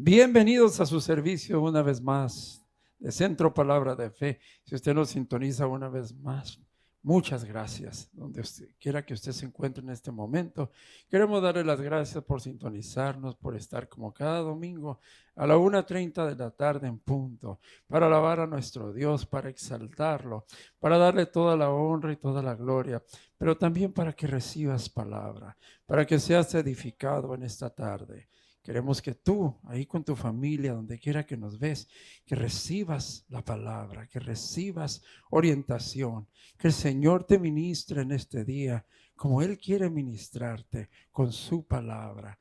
Bienvenidos a su servicio una vez más de Centro Palabra de Fe. Si usted nos sintoniza una vez más, muchas gracias. Donde quiera que usted se encuentre en este momento, queremos darle las gracias por sintonizarnos, por estar como cada domingo a la 1:30 de la tarde en punto, para alabar a nuestro Dios, para exaltarlo, para darle toda la honra y toda la gloria, pero también para que recibas palabra, para que seas edificado en esta tarde. Queremos que tú, ahí con tu familia, donde quiera que nos ves, que recibas la palabra, que recibas orientación, que el Señor te ministre en este día como Él quiere ministrarte con su palabra.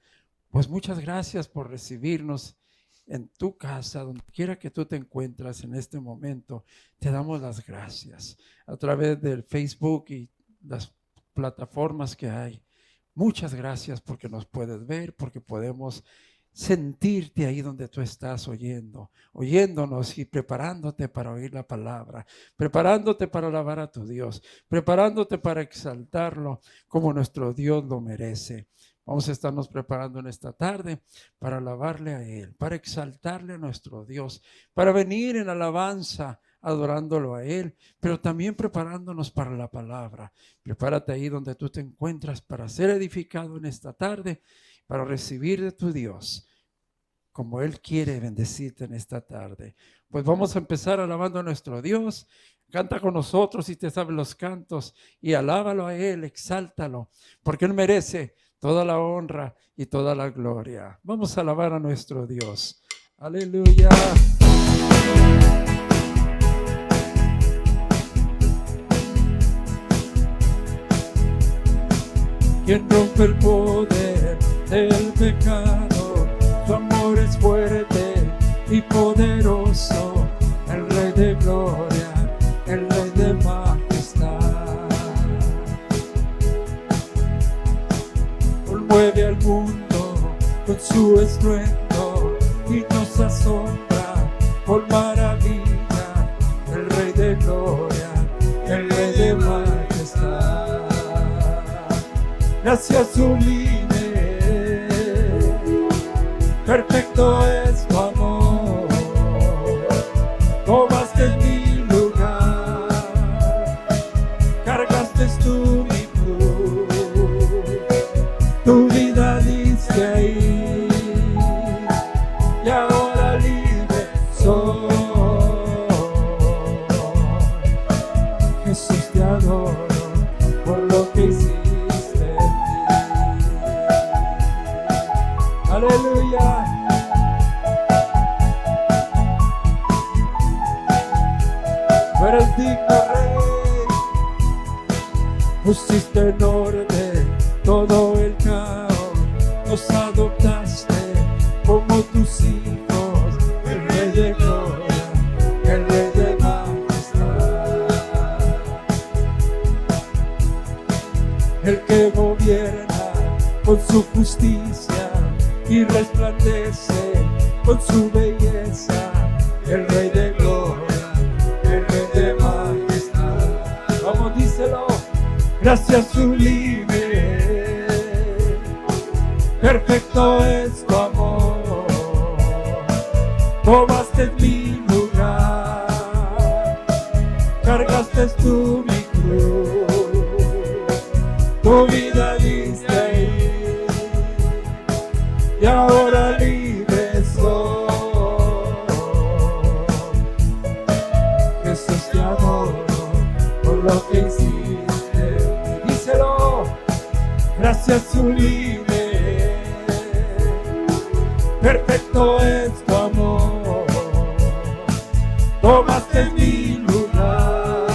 Pues muchas gracias por recibirnos en tu casa, donde quiera que tú te encuentras en este momento. Te damos las gracias a través del Facebook y las plataformas que hay. Muchas gracias porque nos puedes ver, porque podemos sentirte ahí donde tú estás oyéndonos y preparándote para oír la palabra, preparándote para alabar a tu Dios, preparándote para exaltarlo como nuestro Dios lo merece. Vamos a estarnos preparando en esta tarde para alabarle a Él, para exaltarle a nuestro Dios, para venir en alabanza, adorándolo a Él, pero también preparándonos para la palabra. Prepárate ahí donde tú te encuentras para ser edificado en esta tarde, para recibir de tu Dios, como Él quiere bendecirte en esta tarde. Pues vamos a empezar alabando a nuestro Dios. Canta con nosotros si te sabes los cantos y alábalo a Él, exáltalo, porque Él merece toda la honra y toda la gloria. Vamos a alabar a nuestro Dios. Aleluya. Quien rompe el poder del pecado, su amor es fuerte y poderoso, el Rey de gloria, el Rey de majestad. Conmueve al mundo con su estruendo y nos asombra por maravilla, el Rey de gloria, el Rey de majestad. Gracias sublime, perfecto es tu amor, tomaste mi lugar, cargaste tú mi cruz, tu vida diste ahí, y ahora libre soy. Jesús, te adoro por lo que hiciste. Aleluya. Tú eres digno, Rey. Pusiste en orden todo el caos, nos adoptaste como tus hijos, el Rey de gloria, el Rey de majestad, el que gobierna con su justicia y resplandece con su belleza, el Rey de gloria, el Rey de majestad. Vamos, díselo. Gracias sublime, perfecto es tu amor, tomaste mi lugar, cargaste tú mi cruz, tu vida diste ahí, y ahora libre soy. Jesús, te adoro por lo que hiciste. Díselo. Gracias sublime, perfecto es tu amor, tomaste mi lugar,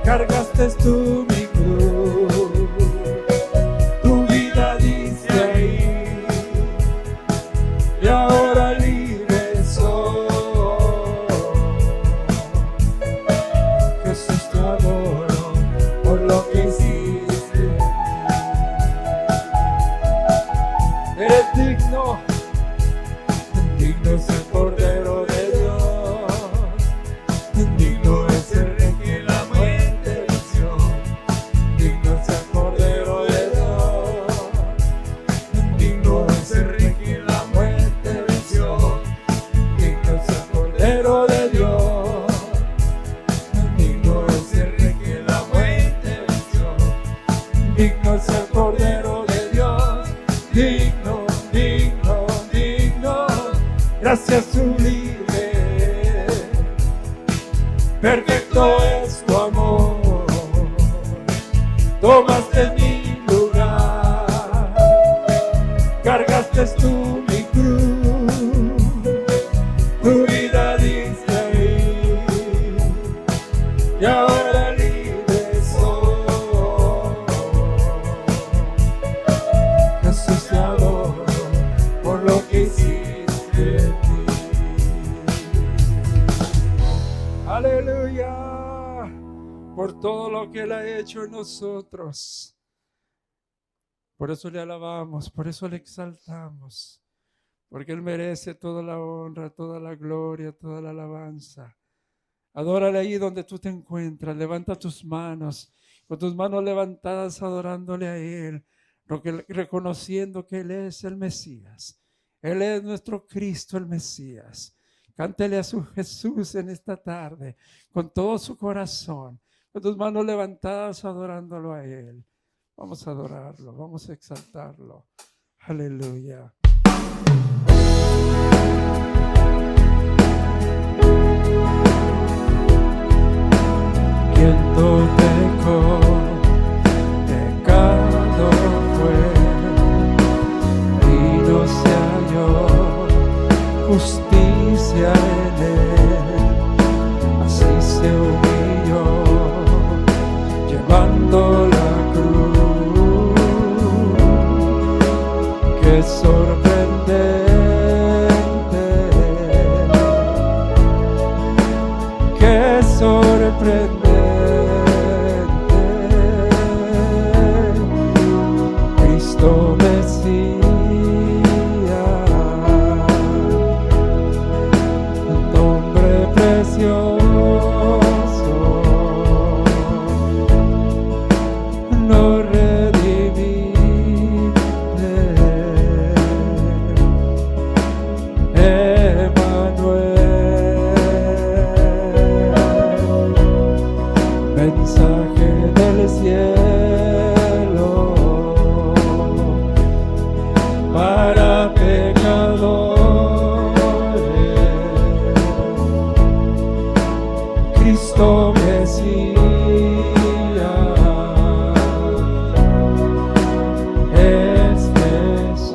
cargaste tú mi cruz, tu vida diste ahí, y ahora libre soy. Jesús, te adoro por lo que hiciste. Eres digno, digno es el Cordero de Dios, digno es el Rey que la muerte venció, digno es el Cordero de Dios, digno es el Rey que la muerte gracia sublime, perfecto es tu amor, tomaste mi lugar, cargaste tú mi cruz, tu vida diste ahí, y ahora libre soy. Jesús, te adoro por lo que hiciste en mí. Aleluya, por todo lo que Él ha hecho en nosotros. Por eso le alabamos, por eso le exaltamos, porque Él merece toda la honra, toda la gloria, toda la alabanza. Adórale ahí donde tú te encuentras, levanta tus manos, con tus manos levantadas adorándole a Él, reconociendo que Él es el Mesías. Él es nuestro Cristo, el Mesías. Cántele a su Jesús en esta tarde, con todo su corazón, con tus manos levantadas adorándolo a Él. Vamos a adorarlo, vamos a exaltarlo. Aleluya. Quien no pecó, pecado fue, y no se halló justicia en Él. Así se humilló, llevando la cruz. Qué sorprendente, qué sorprendente. Cristo Mesías, nombre precioso, no redimible, Emmanuel, mensaje del cielo para pecadores. Cristo Mesías es Jesús.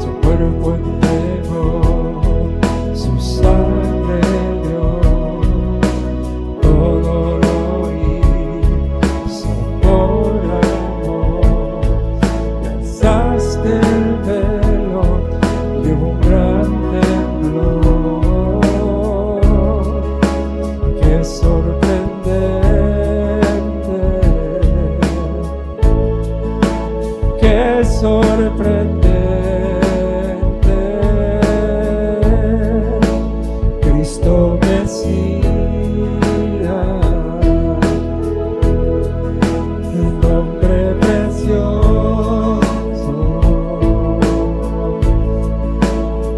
Su cuerpo entregó, su sangre dio, todo lo hizo por amor. Y alzaste el velo y hubo un gran temblor. Qué sorprendente, qué sorprendente. Cristo Mesías, un nombre precioso,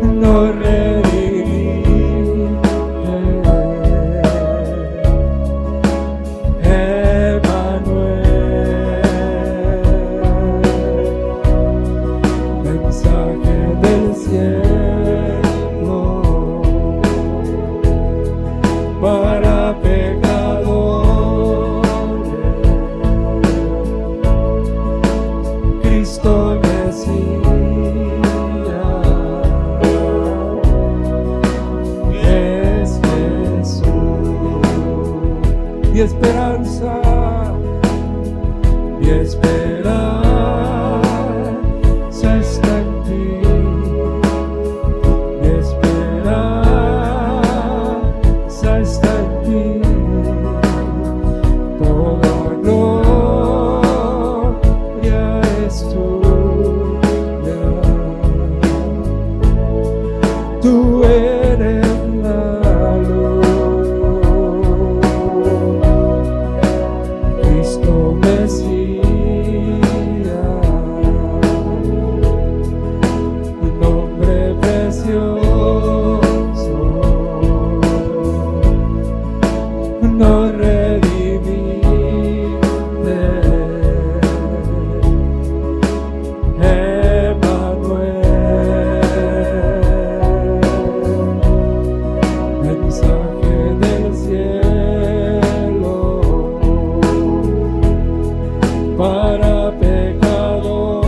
no redimible, Emmanuel, mensaje del cielo para pecadores. Cristo Mesías es Jesús. Mi esperanza, mi esperanza está en ti. Mi esperanza está en ti. Toda gloria es tuya. Tú eres la luz. Cristo Mesías para pecadores.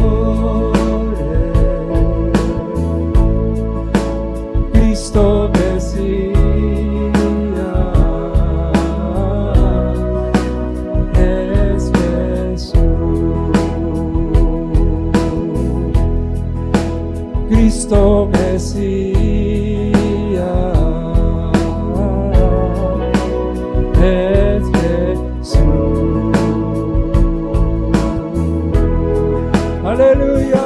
Cristo Mesías es Jesús. Cristo Mesías es Jesús. Aleluya.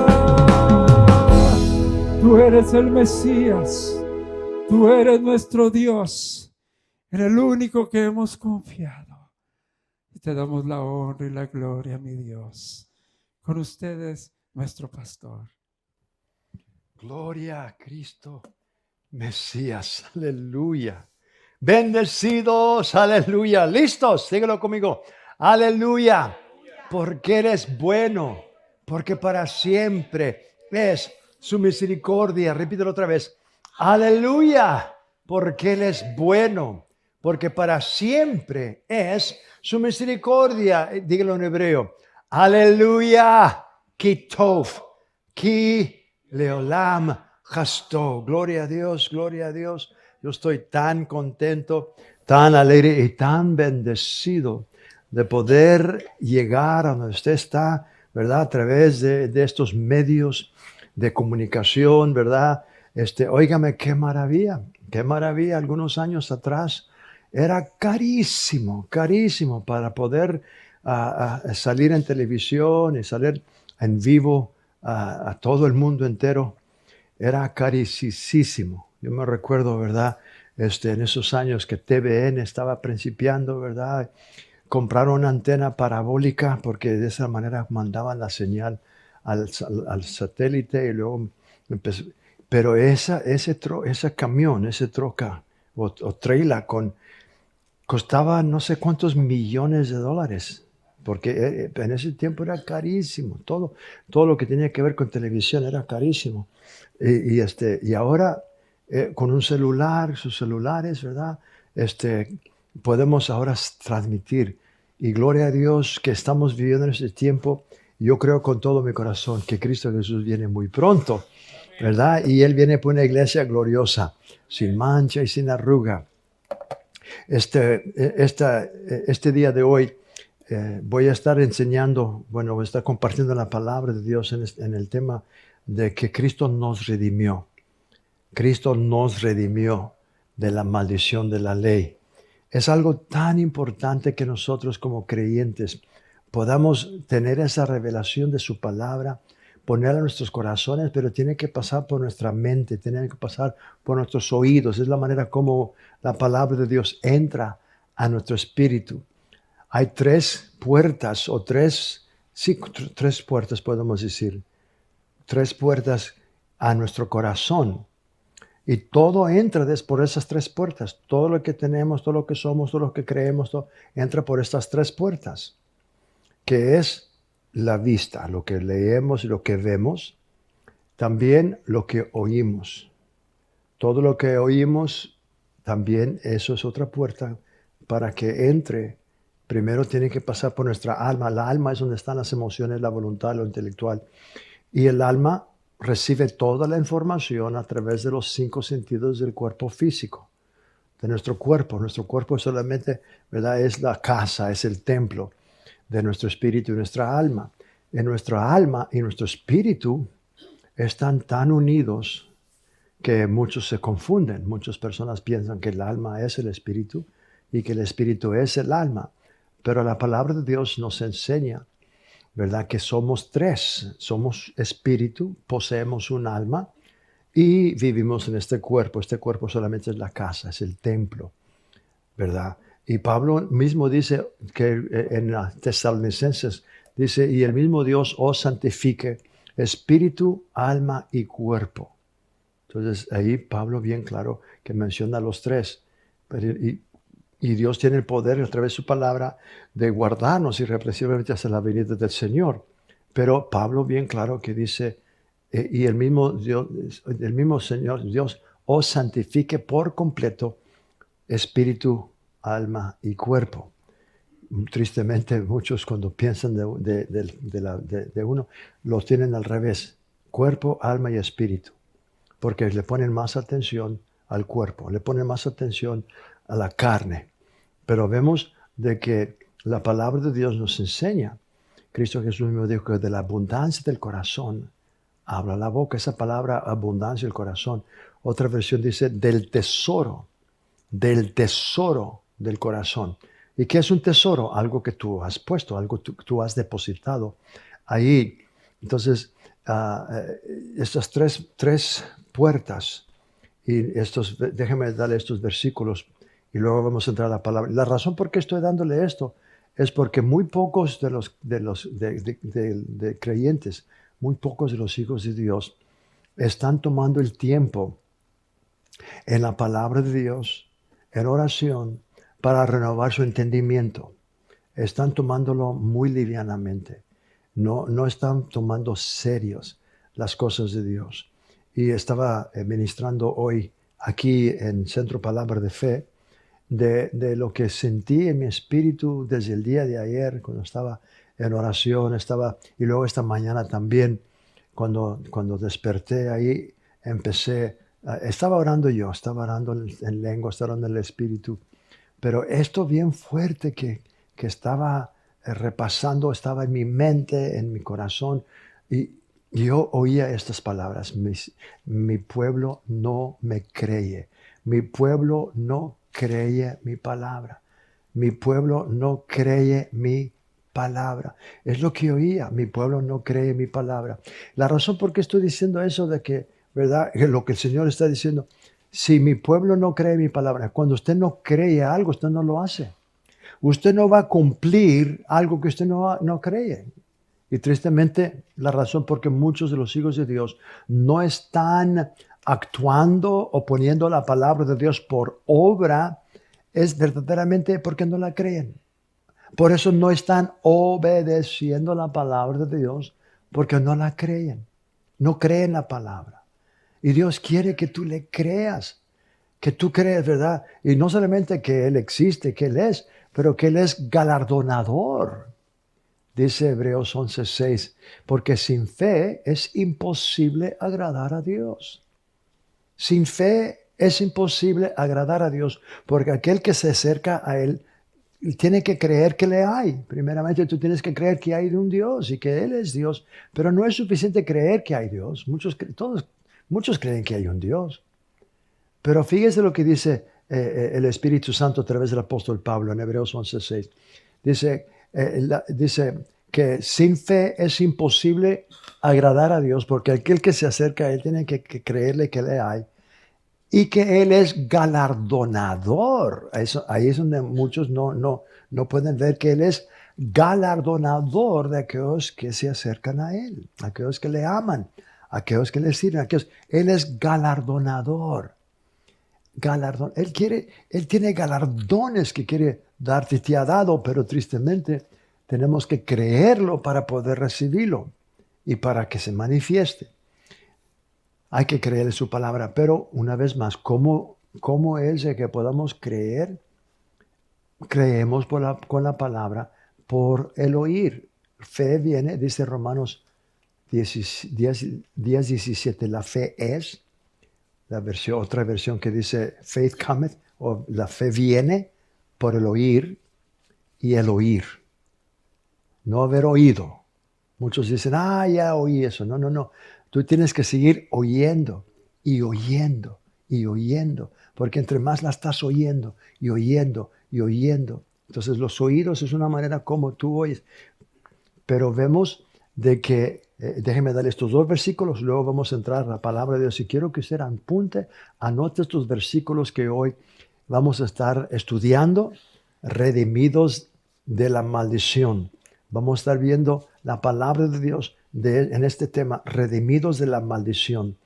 Tú eres el Mesías. Tú eres nuestro Dios. En el único que hemos confiado. Y te damos la honra y la gloria, mi Dios. Con ustedes, nuestro pastor. Gloria a Cristo, Mesías, aleluya. Bendecidos, aleluya. ¿Listos? Síguelo conmigo. Aleluya. Porque eres bueno, porque para siempre es su misericordia. Repítelo otra vez. Aleluya. Porque Él es bueno, porque para siempre es su misericordia. Dígalo en hebreo. Aleluya. Ki tov, ki leolam chasto. Gloria a Dios, gloria a Dios. Yo estoy tan contento, tan alegre y tan bendecido de poder llegar a donde usted está, ¿verdad? A través de estos medios de comunicación, ¿verdad? Óigame, qué maravilla, qué maravilla. Algunos años atrás era carísimo, carísimo para poder salir en televisión y salir en vivo a todo el mundo entero. Era carísimo. Yo me recuerdo, ¿verdad? En esos años que TVN estaba principiando, ¿verdad? Compraron una antena parabólica porque de esa manera mandaban la señal al satélite y luego empezó. Pero ese camión, ese troca o trailer costaba no sé cuántos millones de dólares. Porque en ese tiempo era carísimo. Todo lo que tenía que ver con televisión era carísimo. Y ahora con un celular, sus celulares, ¿verdad? Podemos ahora transmitir. Y gloria a Dios que estamos viviendo en este tiempo. Yo creo con todo mi corazón que Cristo Jesús viene muy pronto, ¿verdad? Y Él viene por una iglesia gloriosa, sin mancha y sin arruga. Este día de hoy voy a estar enseñando, voy a estar compartiendo la palabra de Dios en el tema de que Cristo nos redimió. Cristo nos redimió de la maldición de la ley. Es algo tan importante que nosotros como creyentes podamos tener esa revelación de su palabra, ponerla en nuestros corazones, pero tiene que pasar por nuestra mente, tiene que pasar por nuestros oídos. Es la manera como la palabra de Dios entra a nuestro espíritu. Hay tres puertas tres puertas podemos decir. Tres puertas a nuestro corazón. Y todo entra por esas tres puertas. Todo lo que tenemos, todo lo que somos, todo lo que creemos, todo entra por estas tres puertas. Que es la vista, lo que leemos y lo que vemos. También lo que oímos. Todo lo que oímos, también eso es otra puerta para que entre. Primero tiene que pasar por nuestra alma. La alma es donde están las emociones, la voluntad, lo intelectual. Y el alma recibe toda la información a través de los 5 sentidos del cuerpo físico, de nuestro cuerpo. Nuestro cuerpo solamente, ¿verdad? Es la casa, es el templo de nuestro espíritu y nuestra alma. En nuestra alma y nuestro espíritu están tan unidos que muchos se confunden. Muchas personas piensan que el alma es el espíritu y que el espíritu es el alma. Pero la palabra de Dios nos enseña, ¿verdad? Que somos tres. Somos espíritu, poseemos un alma y vivimos en este cuerpo. Este cuerpo solamente es la casa, es el templo, ¿verdad? Y Pablo mismo dice que en Tesalonicenses, dice, y el mismo Dios os santifique espíritu, alma y cuerpo. Entonces ahí Pablo bien claro que menciona los tres. Y Dios tiene el poder a través de su palabra de guardarnos irrepresiblemente hasta la venida del Señor. Pero Pablo bien claro que dice, y el mismo Señor Dios os santifique por completo espíritu, alma y cuerpo. tristemente muchos cuando piensan de uno, lo tienen al revés, cuerpo, alma y espíritu, porque le ponen más atención al cuerpo, le ponen más atención a la carne. Pero vemos de que la palabra de Dios nos enseña. Cristo Jesús mismo dijo que de la abundancia del corazón habla la boca. Esa palabra abundancia del corazón. Otra versión dice del tesoro del corazón. ¿Y qué es un tesoro? Algo que tú has puesto, algo que tú has depositado ahí. Entonces, estas tres puertas, y déjeme darle estos versículos y luego vamos a entrar a la palabra. La razón por qué estoy dándole esto es porque muy pocos de creyentes, muy pocos de los hijos de Dios están tomando el tiempo en la palabra de Dios, en oración, para renovar su entendimiento. Están tomándolo muy livianamente. No están tomando serios las cosas de Dios. Y estaba ministrando hoy aquí en Centro Palabra de Fe de lo que sentí en mi espíritu desde el día de ayer cuando estaba en oración, y luego esta mañana también cuando desperté ahí empecé, estaba orando en lengua, estaba orando en el espíritu, pero esto bien fuerte que estaba repasando, estaba en mi mente, en mi corazón, y yo oía estas palabras: mi pueblo no me cree, mi pueblo no cree mi palabra, mi pueblo no cree mi palabra. Es lo que oía: mi pueblo no cree mi palabra. La razón por qué estoy diciendo eso de que, ¿verdad? Lo que el Señor está diciendo, si mi pueblo no cree mi palabra, cuando usted no cree algo, usted no lo hace. Usted no va a cumplir algo que usted no cree. Y tristemente, la razón por qué muchos de los hijos de Dios no están actuando o poniendo la palabra de Dios por obra es verdaderamente porque no la creen. Por eso no están obedeciendo la palabra de Dios, porque no la creen. No creen la palabra. Y Dios quiere que tú le creas, que tú creas, ¿verdad? Y no solamente que Él existe, que Él es, pero que Él es galardonador. Dice Hebreos 11:6, porque sin fe es imposible agradar a Dios. Sin fe es imposible agradar a Dios, porque aquel que se acerca a Él tiene que creer que le hay. Primeramente tú tienes que creer que hay un Dios y que Él es Dios, pero no es suficiente creer que hay Dios. Muchos creen que hay un Dios. Pero fíjese lo que dice el Espíritu Santo a través del apóstol Pablo en Hebreos 11:6. Dice que sin fe es imposible agradar a Dios, porque aquel que se acerca a Él tiene que creerle que le hay y que Él es galardonador. Ahí es donde muchos no pueden ver que Él es galardonador de aquellos que se acercan a Él, aquellos que le aman, aquellos que le sirven, Él es galardonador. Él tiene galardones que quiere darte, te ha dado, pero tristemente tenemos que creerlo para poder recibirlo y para que se manifieste. Hay que creerle su palabra, pero una vez más, ¿cómo es de que podamos creer? Creemos con la palabra, por el oír. Fe viene, dice Romanos 10:17, la fe es. Otra versión que dice faith cometh, o la fe viene por el oír, y el oír. No haber oído. Muchos dicen, ya oí eso. No. Tú tienes que seguir oyendo y oyendo y oyendo, porque entre más la estás oyendo y oyendo y oyendo. Entonces los oídos es una manera como tú oyes. Pero vemos de que, déjeme darle estos dos versículos, luego vamos a entrar a la palabra de Dios. Y quiero que usted anote estos versículos que hoy vamos a estar estudiando, redimidos de la maldición. Vamos a estar viendo la palabra de Dios en este tema, redimidos de la maldición.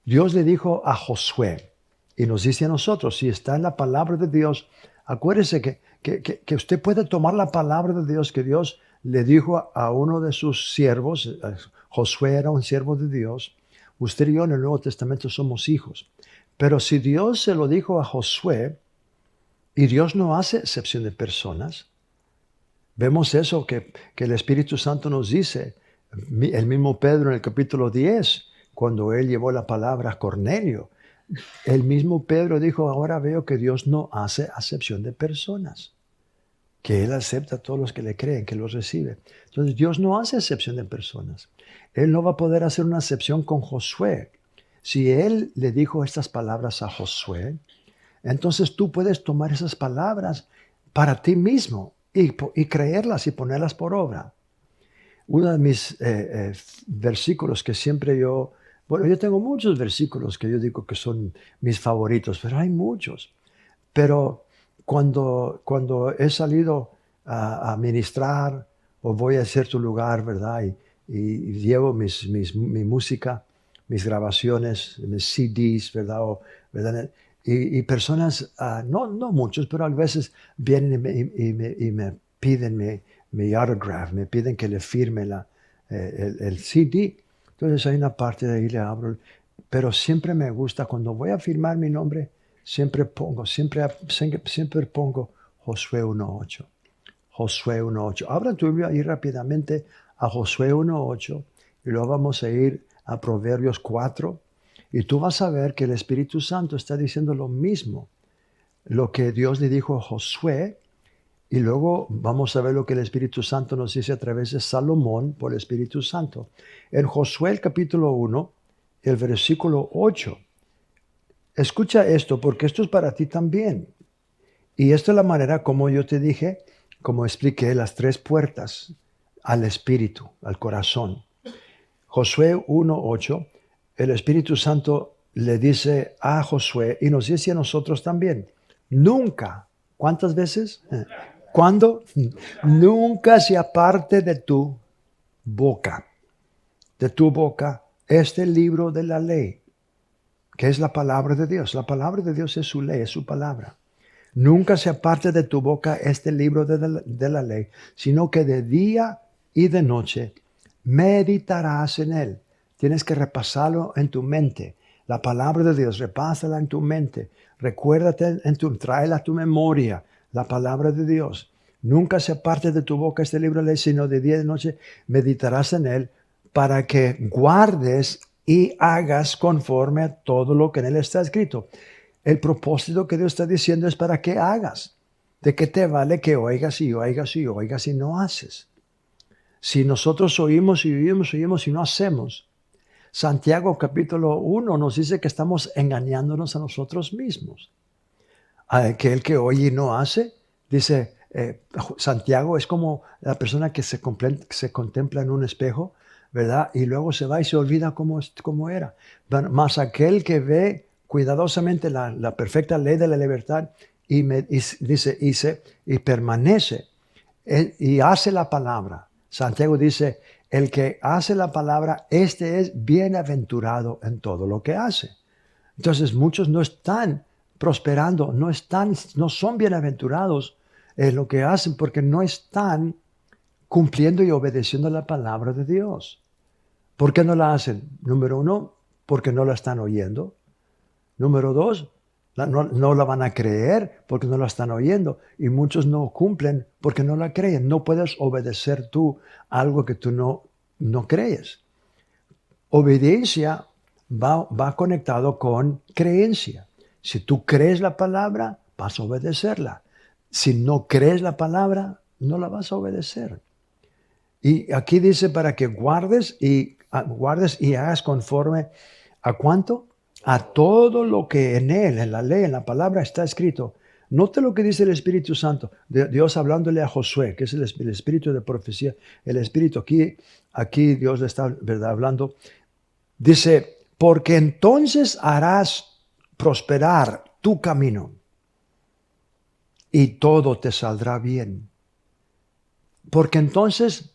Dios le dijo a Josué, y nos dice a nosotros, si está en la palabra de Dios, acuérdese que usted puede tomar la palabra de Dios, que Dios le dijo a uno de sus siervos. Josué era un siervo de Dios. Usted y yo en el Nuevo Testamento somos hijos. Pero si Dios se lo dijo a Josué, Y Dios no hace excepción de personas. Vemos eso que el Espíritu Santo nos dice. El mismo Pedro en el capítulo 10, cuando él llevó la palabra a Cornelio, el mismo Pedro dijo, ahora veo que Dios no hace acepción de personas, que Él acepta a todos los que le creen, que los recibe. Entonces Dios no hace excepción de personas. Él no va a poder hacer una excepción con Josué. Si Él le dijo estas palabras a Josué, entonces tú puedes tomar esas palabras para ti mismo y creerlas y ponerlas por obra. Uno de mis versículos que siempre yo tengo muchos versículos que yo digo que son mis favoritos, pero hay muchos. Pero cuando he salido a ministrar o voy a cierto lugar, ¿verdad? Y llevo mi música, mis grabaciones, mis CDs, ¿verdad? ¿Verdad? Y personas, no muchos, pero a veces vienen y me piden mi autograph, me piden que le firme el CD. Entonces hay una parte de ahí, le abro. Pero siempre me gusta, cuando voy a firmar mi nombre, siempre pongo Josué 1.8. Josué 1.8. Abra tu Biblia ahí rápidamente a Josué 1.8 y luego vamos a ir a Proverbios 4. Y tú vas a ver que el Espíritu Santo está diciendo lo mismo, lo que Dios le dijo a Josué. Y luego vamos a ver lo que el Espíritu Santo nos dice a través de Salomón por el Espíritu Santo. En Josué el capítulo 1, el versículo 8. Escucha esto, porque esto es para ti también. Y esta es la manera como yo te dije, como expliqué, las 3 puertas al Espíritu, al corazón. Josué 1:8, el Espíritu Santo le dice a Josué y nos dice a nosotros también, nunca, ¿cuántas veces? ¿Cuándo? Nunca se aparte de tu boca este libro de la ley, que es la palabra de Dios. La palabra de Dios es su ley, es su palabra. Nunca se aparte de tu boca este libro de la ley, sino que de día y de noche meditarás en él. Tienes que repasarlo en tu mente. La palabra de Dios, repásala en tu mente. Recuérdate, tráela a tu memoria, la palabra de Dios. Nunca se aparte de tu boca este libro de la ley, sino de día y de noche meditarás en él para que guardes y hagas conforme a todo lo que en él está escrito. El propósito que Dios está diciendo es para que hagas. ¿De qué te vale que oigas y oigas y oigas y no haces? Si nosotros oímos y oímos y no hacemos, Santiago capítulo 1 nos dice que estamos engañándonos a nosotros mismos. Aquel que oye y no hace, dice Santiago, es como la persona que se contempla en un espejo, ¿verdad? Y luego se va y se olvida cómo era. Mas aquel que ve cuidadosamente la perfecta ley de la libertad y permanece y hace la palabra. Santiago dice, el que hace la palabra, este es bienaventurado en todo lo que hace. Entonces muchos no están prosperando, no son bienaventurados en lo que hacen porque no están cumpliendo y obedeciendo la palabra de Dios. ¿Por qué no la hacen? Número 1, porque no la están oyendo. Número 2, no la van a creer porque no la están oyendo. Y muchos no cumplen porque no la creen. No puedes obedecer tú algo que tú no crees. Obediencia va conectado con creencia. Si tú crees la palabra, vas a obedecerla. Si no crees la palabra, no la vas a obedecer. Y aquí dice para que guardes y hagas conforme ¿a cuánto? A todo lo que en él, en la ley, en la palabra está escrito. Note lo que dice el Espíritu Santo, Dios hablándole a Josué, que es el espíritu de profecía. El Espíritu aquí Dios le está, ¿verdad?, hablando. Dice, porque entonces harás prosperar tu camino y todo te saldrá bien. Porque entonces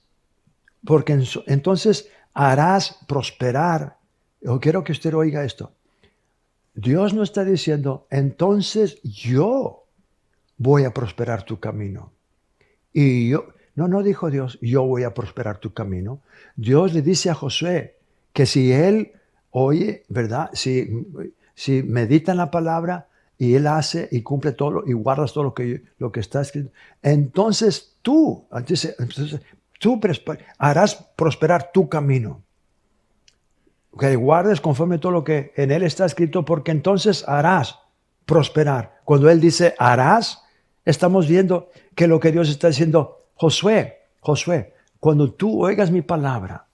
harás prosperar. Yo quiero que usted oiga esto. Dios no está diciendo, entonces yo voy a prosperar tu camino. Y no dijo Dios, yo voy a prosperar tu camino. Dios le dice a Josué que si él oye, ¿verdad? Si medita en la palabra y Él hace y cumple todo y guardas todo lo que está escrito, entonces tú, entonces, tú harás prosperar tu camino. Que guardes conforme todo lo que en Él está escrito, porque entonces harás prosperar. Cuando Él dice harás, estamos viendo que lo que Dios está diciendo, Josué, cuando tú oigas mi palabra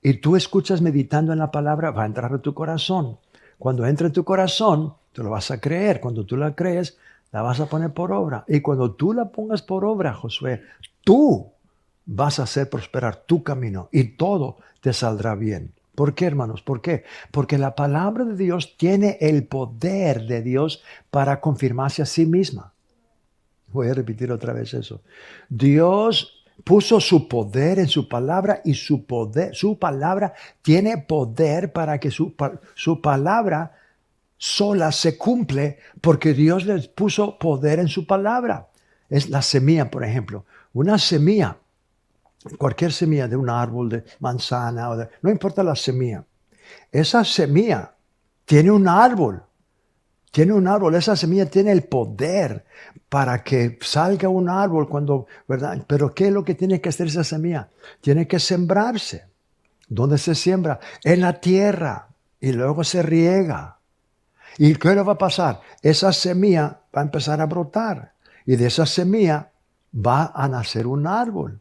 y tú escuchas meditando en la palabra, va a entrar a tu corazón. Cuando entre en tu corazón, tú lo vas a creer. Cuando tú la crees, la vas a poner por obra. Y cuando tú la pongas por obra, Josué, tú vas a hacer prosperar tu camino y todo te saldrá bien. ¿Por qué, hermanos? ¿Por qué? Porque la palabra de Dios tiene el poder de Dios para confirmarse a sí misma. Voy a repetir otra vez eso. Dios puso su poder en su palabra y su palabra tiene poder para que su palabra sola se cumple porque Dios les puso poder en su palabra. Es la semilla, por ejemplo. Una semilla, cualquier semilla de un árbol, de manzana, no importa la semilla. Esa semilla tiene un árbol. Esa semilla tiene el poder para que salga un árbol ¿verdad? Pero ¿qué es lo que tiene que hacer esa semilla? Tiene que sembrarse. ¿Dónde se siembra? En la tierra. Y luego se riega. ¿Y qué le va a pasar? Esa semilla va a empezar a brotar. Y de esa semilla va a nacer un árbol.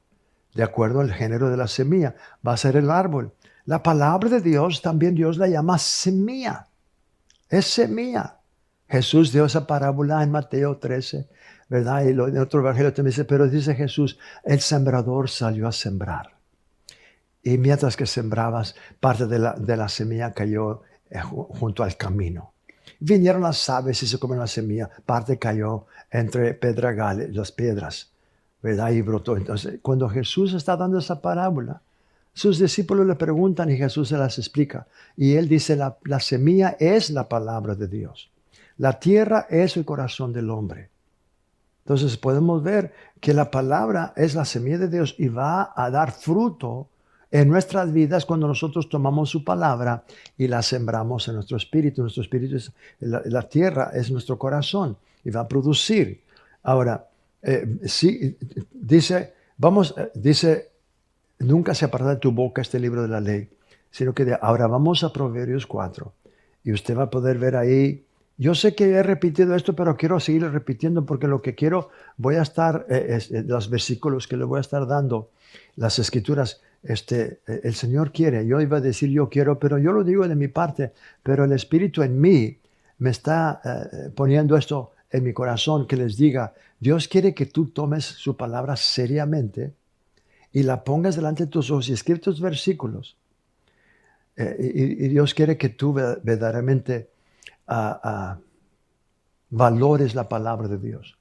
De acuerdo al género de la semilla, va a ser el árbol. La palabra de Dios, también Dios la llama semilla. Es semilla. Jesús dio esa parábola en Mateo 13, ¿verdad? Y en otro evangelio también dice, pero dice Jesús, el sembrador salió a sembrar. Y mientras que sembrabas, parte de la semilla cayó junto al camino. Vinieron las aves y se comieron la semilla. Parte cayó entre pedregales, las piedras, ¿verdad? Y brotó. Entonces, cuando Jesús está dando esa parábola, sus discípulos le preguntan y Jesús se las explica. Y él dice, la semilla es la palabra de Dios. La tierra es el corazón del hombre. Entonces podemos ver que la palabra es la semilla de Dios y va a dar fruto en nuestras vidas cuando nosotros tomamos su palabra y la sembramos en nuestro espíritu. Nuestro espíritu es la tierra, es nuestro corazón y va a producir. Ahora, sí, dice, nunca se apartará de tu boca este libro de la ley, sino que ahora vamos a Proverbios 4 y usted va a poder ver ahí. Yo sé que he repetido esto, pero quiero seguir repitiendo porque lo que quiero, voy a estar, los versículos que le voy a estar dando, las escrituras, el Señor quiere. Yo iba a decir yo quiero, pero yo lo digo de mi parte, pero el Espíritu en mí me está poniendo esto en mi corazón, que les diga, Dios quiere que tú tomes su palabra seriamente y la pongas delante de tus ojos y escribes tus versículos. Y Dios quiere que tú verdaderamente valores la palabra de Dios.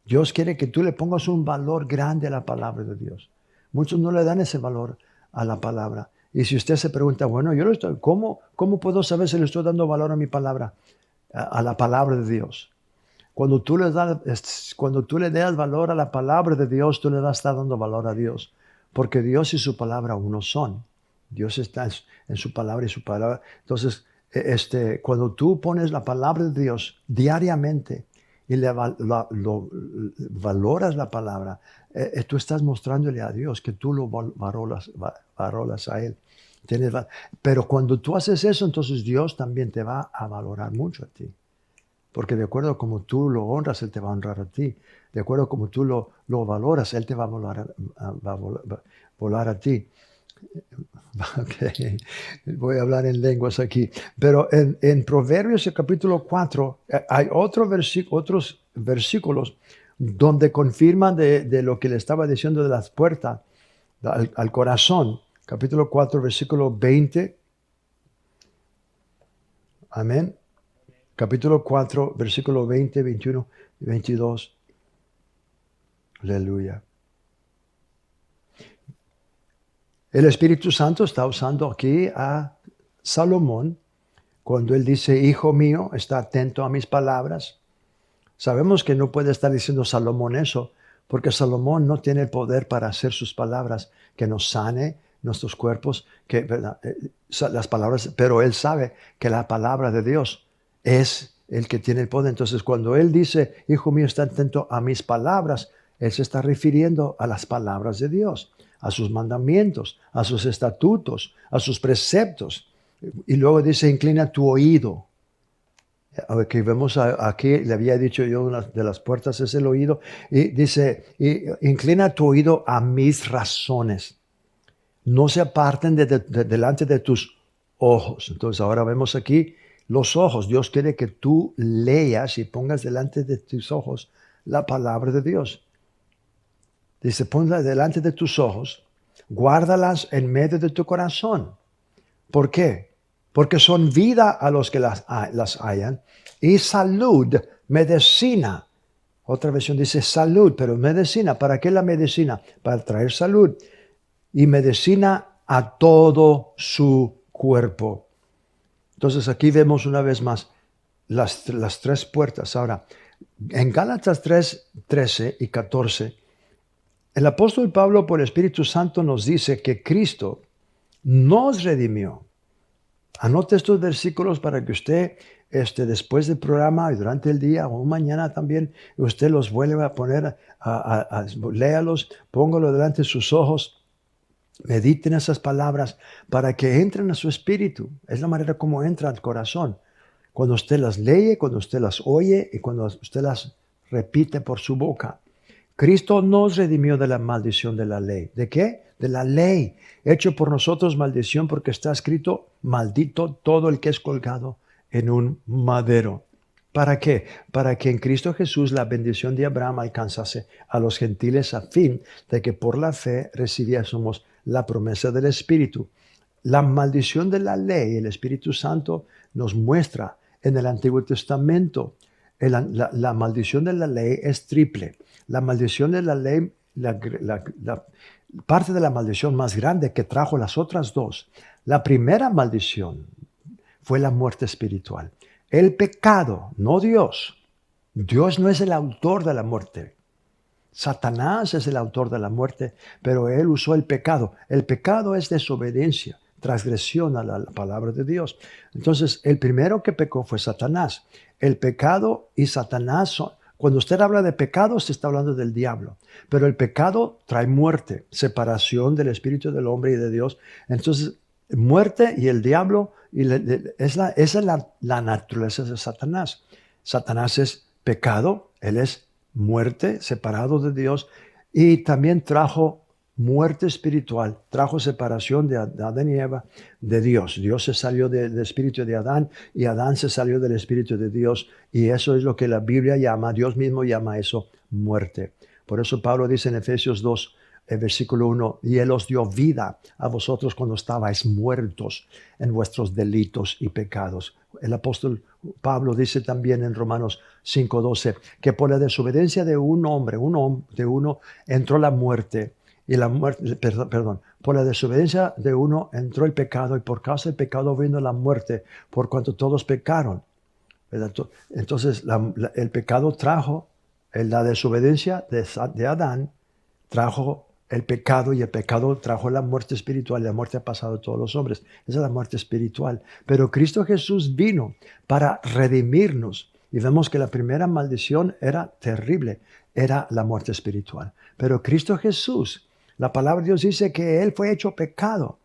Dios quiere que tú le pongas un valor grande a la palabra de Dios. Muchos no le dan ese valor a la palabra. Y si usted se pregunta, bueno, ¿cómo puedo saber si le estoy dando valor a mi palabra? A la palabra de Dios. Cuando tú le das valor a la palabra de Dios, tú le estás dando valor a Dios. Porque Dios y su palabra uno son. Dios está en su palabra y su palabra. Entonces, cuando tú pones la palabra de Dios diariamente y valoras la palabra, tú estás mostrándole a Dios que tú lo valoras a Él. Pero cuando tú haces eso, entonces Dios también te va a valorar mucho a ti. Porque de acuerdo a como tú lo honras, Él te va a honrar a ti. De acuerdo a como tú lo valoras, Él te va a volar a ti. Okay. Voy a hablar en lenguas aquí. Pero en Proverbios, el capítulo 4, hay otros versículos donde confirman de lo que le estaba diciendo de las puertas al corazón. Capítulo 4, versículo 20. Amén. Capítulo 4, versículo 20, 21 y 22. Aleluya. El Espíritu Santo está usando aquí a Salomón cuando él dice, hijo mío, está atento a mis palabras. Sabemos que no puede estar diciendo Salomón eso, porque Salomón no tiene el poder para hacer sus palabras, que nos sane nuestros cuerpos, las palabras, pero él sabe que la palabra de Dios es el que tiene el poder. Entonces, cuando Él dice, hijo mío, está atento a mis palabras, Él se está refiriendo a las palabras de Dios, a sus mandamientos, a sus estatutos, a sus preceptos. Y luego dice, inclina tu oído. Aquí vemos aquí, le había dicho yo, una de las puertas es el oído. Y dice, inclina tu oído a mis razones. No se aparten delante de tus ojos. Entonces ahora vemos aquí los ojos. Dios quiere que tú leas y pongas delante de tus ojos la palabra de Dios. Dice, ponla delante de tus ojos, guárdalas en medio de tu corazón. ¿Por qué? Porque son vida a los que las hallan y salud, medicina. Otra versión dice salud, pero medicina. ¿Para qué la medicina? Para traer salud y medicina a todo su cuerpo. Entonces aquí vemos una vez más las tres puertas. Ahora, en Gálatas 3, 13 y 14, el apóstol Pablo por el Espíritu Santo nos dice que Cristo nos redimió. Anote estos versículos para que usted, después del programa y durante el día o mañana también, usted los vuelva a poner, léalos, póngalo delante de sus ojos. Mediten esas palabras para que entren a su espíritu. Es la manera como entra al corazón. Cuando usted las lee, cuando usted las oye y cuando usted las repite por su boca. Cristo nos redimió de la maldición de la ley. ¿De qué? De la ley. Hecho por nosotros maldición porque está escrito, maldito todo el que es colgado en un madero. ¿Para qué? Para que en Cristo Jesús la bendición de Abraham alcanzase a los gentiles a fin de que por la fe recibiésemos la promesa del Espíritu. La maldición de la ley, el Espíritu Santo nos muestra en el Antiguo Testamento. La maldición de la ley es triple. La maldición de la ley, la parte de la maldición más grande que trajo las otras dos. La primera maldición fue la muerte espiritual. El pecado, no Dios. Dios no es el autor de la muerte. Satanás es el autor de la muerte, pero él usó el pecado. El pecado es desobediencia, transgresión a la palabra de Dios. Entonces, el primero que pecó fue Satanás. El pecado y Satanás son... Cuando usted habla de pecado, se está hablando del diablo. Pero el pecado trae muerte, separación del espíritu del hombre y de Dios. Entonces, muerte y el diablo, esa es la naturaleza de Satanás. Satanás es pecado, él es muerte, separado de Dios, y también trajo muerte espiritual, trajo separación de Adán y Eva de Dios. Dios se salió del espíritu de Adán y Adán se salió del espíritu de Dios, y eso es lo que la Biblia llama, Dios mismo llama eso muerte. Por eso Pablo dice en Efesios 2, versículo 1, y Él os dio vida a vosotros cuando estabais muertos en vuestros delitos y pecados. El apóstol Pablo dice también en Romanos 5:12 que por la desobediencia de un hombre, entró la muerte. Y la muerte, por la desobediencia de uno entró el pecado, y por causa del pecado vino la muerte, por cuanto todos pecaron. ¿Verdad? Entonces el pecado trajo, la desobediencia de Adán trajo el pecado, y el pecado trajo la muerte espiritual, y la muerte ha pasado a todos los hombres. Esa es la muerte espiritual. Pero Cristo Jesús vino para redimirnos. Y vemos que la primera maldición era terrible, era la muerte espiritual. Pero Cristo Jesús, la palabra de Dios dice que Él fue hecho pecado.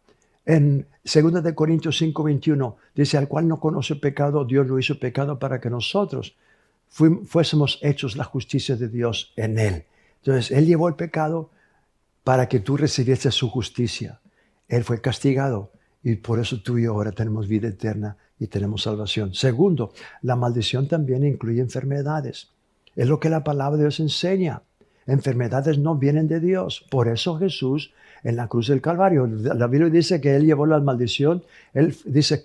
En 2 de Corintios 5:21 dice, al cual no conoce pecado, Dios lo hizo pecado para que nosotros fuésemos hechos la justicia de Dios en Él. Entonces, Él llevó el pecado para que tú recibieses su justicia. Él fue castigado, y por eso tú y yo ahora tenemos vida eterna y tenemos salvación. Segundo, la maldición también incluye enfermedades. Es lo que la palabra de Dios enseña. Enfermedades no vienen de Dios. Por eso Jesús en la cruz del Calvario, la Biblia dice que Él llevó la maldición. Él dice,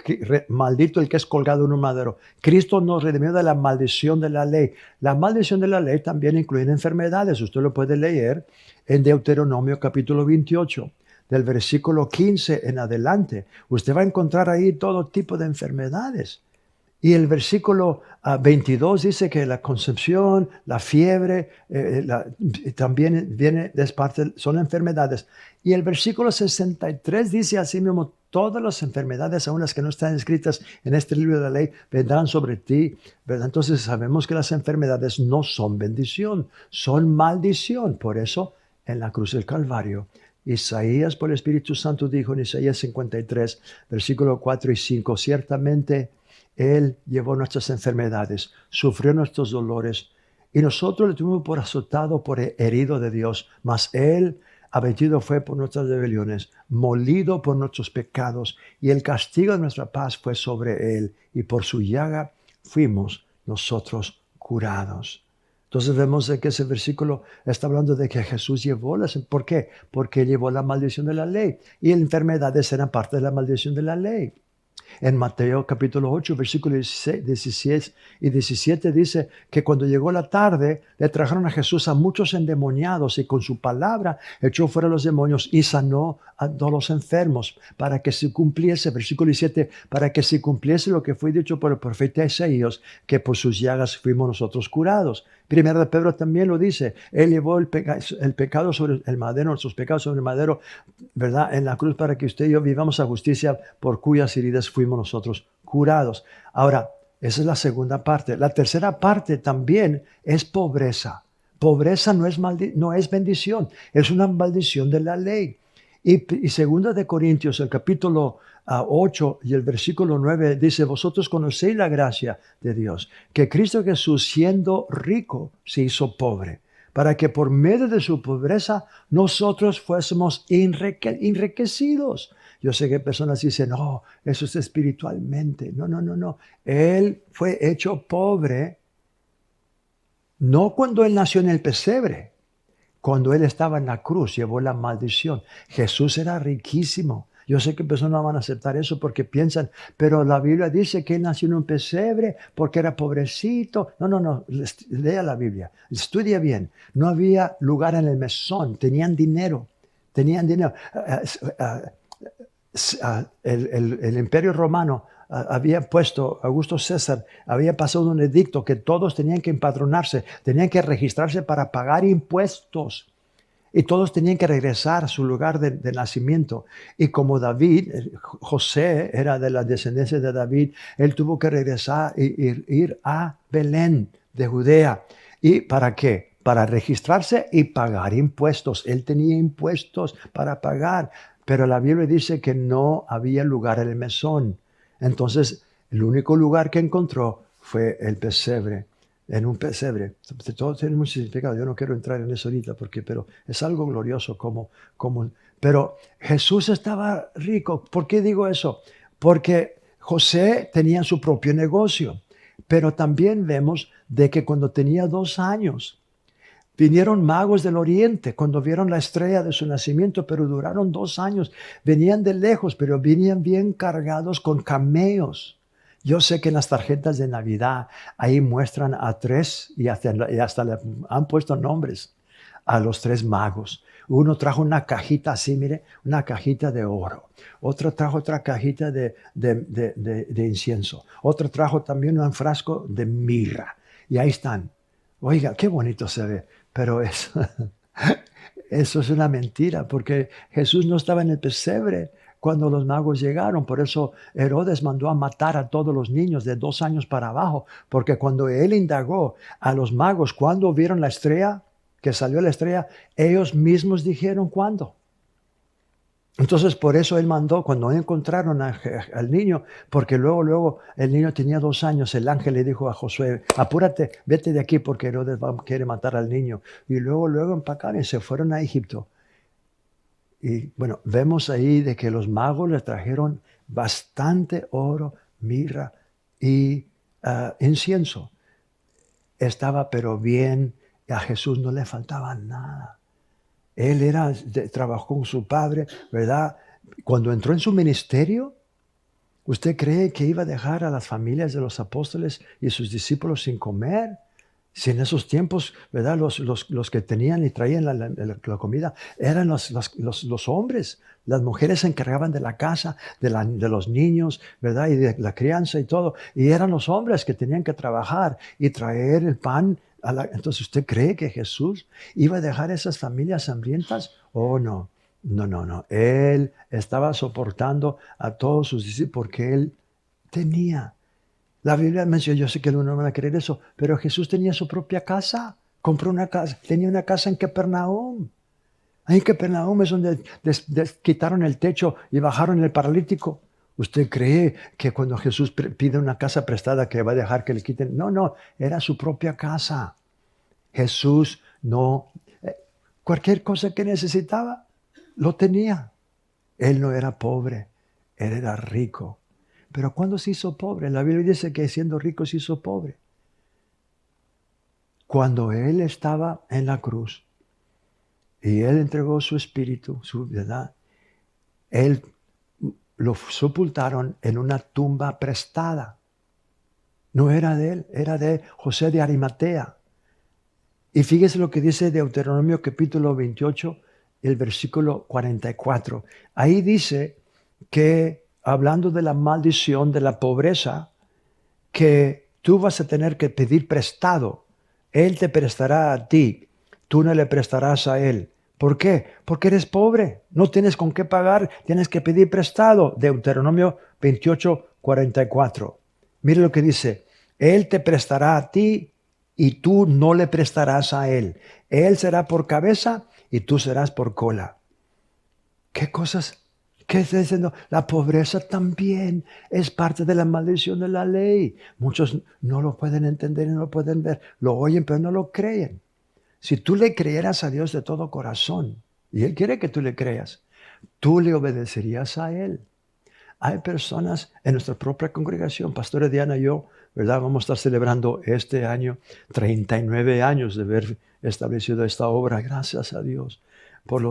maldito el que es colgado en un madero. Cristo nos redimió de la maldición de la ley. La maldición de la ley también incluye enfermedades. Usted lo puede leer en Deuteronomio capítulo 28, del versículo 15 en adelante. Usted va a encontrar ahí todo tipo de enfermedades. Y el versículo 22 dice que la concepción, la fiebre, también viene, es parte, son enfermedades. Y el versículo 63 dice así mismo, todas las enfermedades, aun las que no están escritas en este libro de la ley, vendrán sobre ti, ¿verdad? Entonces sabemos que las enfermedades no son bendición, son maldición. Por eso, en la cruz del Calvario, Isaías por el Espíritu Santo dijo en Isaías 53, versículo 4 y 5, ciertamente Él llevó nuestras enfermedades, sufrió nuestros dolores, y nosotros le tuvimos por azotado, por herido de Dios, mas Él abatido fue por nuestras rebeliones, molido por nuestros pecados, y el castigo de nuestra paz fue sobre Él, y por su llaga fuimos nosotros curados. Entonces vemos de que ese versículo está hablando de que Jesús llevó las... ¿Por qué? Porque llevó la maldición de la ley, y enfermedades eran parte de la maldición de la ley. En Mateo capítulo 8, versículos 16 y 17 dice que cuando llegó la tarde le trajeron a Jesús a muchos endemoniados y con su palabra echó fuera los demonios y sanó a todos los enfermos para que se cumpliese, versículo 17, para que se cumpliese lo que fue dicho por el profeta Isaías, que por sus llagas fuimos nosotros curados. Primero de Pedro también lo dice, Él llevó el pecado sobre el madero, nuestros pecados sobre el madero, ¿verdad? En la cruz para que usted y yo vivamos a justicia, por cuyas heridas fuimos nosotros curados. Ahora, esa es la segunda parte. La tercera parte también es pobreza. Pobreza no es bendición, es una maldición de la ley. Y segunda de Corintios, el capítulo 8 y el versículo 9 dice, vosotros conocéis la gracia de Dios, que Cristo Jesús siendo rico se hizo pobre, para que por medio de su pobreza nosotros fuésemos enriquecidos. Yo sé que personas dicen, no, eso es espiritualmente. No. Él fue hecho pobre, no cuando Él nació en el pesebre, cuando Él estaba en la cruz, llevó la maldición. Jesús era riquísimo. Yo sé que personas no van a aceptar eso porque piensan, pero la Biblia dice que Él nació en un pesebre porque era pobrecito. No. Lea la Biblia, estudia bien. No había lugar en el mesón, tenían dinero. El Imperio Romano había puesto, Augusto César había pasado un edicto que todos tenían que empadronarse, tenían que registrarse para pagar impuestos. Y todos tenían que regresar a su lugar de nacimiento. Y como José era de la descendencia de David, él tuvo que regresar e ir a Belén de Judea. ¿Y para qué? Para registrarse y pagar impuestos. Él tenía impuestos para pagar. Pero la Biblia dice que no había lugar en el mesón. Entonces, el único lugar que encontró fue el pesebre. En un pesebre. Todo tiene mucho significado. Yo no quiero entrar en eso ahorita, pero es algo glorioso pero Jesús estaba rico. ¿Por qué digo eso? Porque José tenía su propio negocio. Pero también vemos de que cuando tenía 2 años, vinieron magos del oriente cuando vieron la estrella de su nacimiento, pero duraron 2 años. Venían de lejos, pero venían bien cargados con camellos. Yo sé que en las tarjetas de Navidad ahí muestran a 3 y hasta le han puesto nombres a los 3 magos. Uno trajo una cajita así, mire, una cajita de oro. Otro trajo otra cajita de incienso. Otro trajo también un frasco de mirra. Y ahí están. Oiga, qué bonito se ve. Pero eso es una mentira, porque Jesús no estaba en el pesebre cuando los magos llegaron. Por eso Herodes mandó a matar a todos los niños de 2 años para abajo, porque cuando él indagó a los magos cuándo vieron la estrella, que salió la estrella, ellos mismos dijeron cuándo. Entonces por eso él mandó, cuando encontraron al niño, porque luego el niño tenía 2 años, el ángel le dijo a Josué, apúrate, vete de aquí porque Herodes quiere matar al niño. Y luego empacaron y se fueron a Egipto. Y bueno, vemos ahí de que los magos le trajeron bastante oro, mirra y incienso. Estaba pero bien, a Jesús no le faltaba nada. Él trabajó con su padre, ¿verdad? Cuando entró en su ministerio, ¿usted cree que iba a dejar a las familias de los apóstoles y sus discípulos sin comer? Si en esos tiempos, ¿verdad? Los que tenían y traían la comida eran los hombres. Las mujeres se encargaban de la casa, de los niños, ¿verdad? Y de la crianza y todo. Y eran los hombres que tenían que trabajar y traer el pan. Entonces, ¿usted cree que Jesús iba a dejar esas familias hambrientas? Oh, no. No, no, no. Él estaba soportando a todos sus discípulos porque él tenía. La Biblia menciona, yo sé que no van a creer eso, pero Jesús tenía su propia casa. Compró una casa, tenía una casa en Capernaum. Ahí en Capernaum es donde quitaron el techo y bajaron el paralítico. ¿Usted cree que cuando Jesús pide una casa prestada que va a dejar que le quiten? No, no, era su propia casa. Jesús no, cualquier cosa que necesitaba, lo tenía. Él no era pobre, él era rico. Pero ¿cuándo se hizo pobre? La Biblia dice que siendo rico se hizo pobre. Cuando Él estaba en la cruz y Él entregó su espíritu, su verdad, Él lo sepultaron en una tumba prestada. No era de Él, era de José de Arimatea. Y fíjese lo que dice Deuteronomio capítulo 28, el versículo 44. Ahí dice que hablando de la maldición, de la pobreza, que tú vas a tener que pedir prestado. Él te prestará a ti, tú no le prestarás a él. ¿Por qué? Porque eres pobre, no tienes con qué pagar, tienes que pedir prestado. Deuteronomio 28, 44. Mire lo que dice, él te prestará a ti y tú no le prestarás a él. Él será por cabeza y tú serás por cola. ¿Qué cosas? ¿Qué está diciendo? La pobreza también es parte de la maldición de la ley. Muchos no lo pueden entender y no lo pueden ver. Lo oyen, pero no lo creen. Si tú le creyeras a Dios de todo corazón, y Él quiere que tú le creas, tú le obedecerías a Él. Hay personas en nuestra propia congregación, Pastora Diana y yo, ¿verdad? Vamos a estar celebrando este año 39 años de haber establecido esta obra. Gracias a Dios por